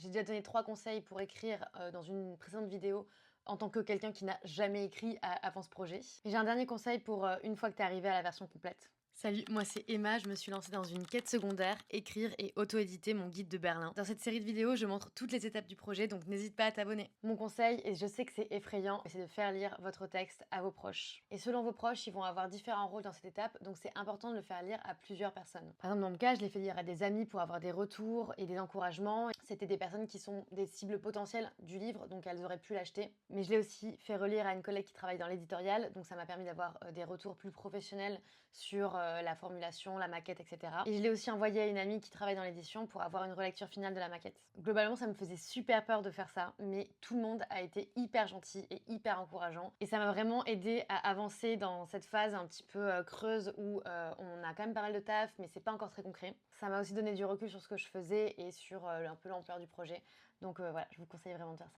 J'ai déjà donné 3 conseils pour écrire, dans une précédente vidéo en tant que quelqu'un qui n'a jamais écrit avant ce projet. Et j'ai un dernier conseil pour, une fois que tu es arrivé à la version complète. Salut, moi c'est Emma, je me suis lancée dans une quête secondaire, écrire et auto-éditer mon guide de Berlin. Dans cette série de vidéos, je montre toutes les étapes du projet, donc n'hésite pas à t'abonner. Mon conseil, et je sais que c'est effrayant, c'est de faire lire votre texte à vos proches. Et selon vos proches, ils vont avoir différents rôles dans cette étape, donc c'est important de le faire lire à plusieurs personnes. Par exemple, dans mon cas, je l'ai fait lire à des amis pour avoir des retours et des encouragements. C'était des personnes qui sont des cibles potentielles du livre, donc elles auraient pu l'acheter. Mais je l'ai aussi fait relire à une collègue qui travaille dans l'éditorial, donc ça m'a permis d'avoir des retours plus professionnels sur la formulation, la maquette, etc. Et je l'ai aussi envoyé à une amie qui travaille dans l'édition pour avoir une relecture finale de la maquette. Globalement, ça me faisait super peur de faire ça, mais tout le monde a été hyper gentil et hyper encourageant. Et ça m'a vraiment aidé à avancer dans cette phase un petit peu creuse où on a quand même pas mal de taf, mais c'est pas encore très concret. Ça m'a aussi donné du recul sur ce que je faisais et sur un peu l'ampleur du projet. Donc voilà, je vous conseille vraiment de faire ça.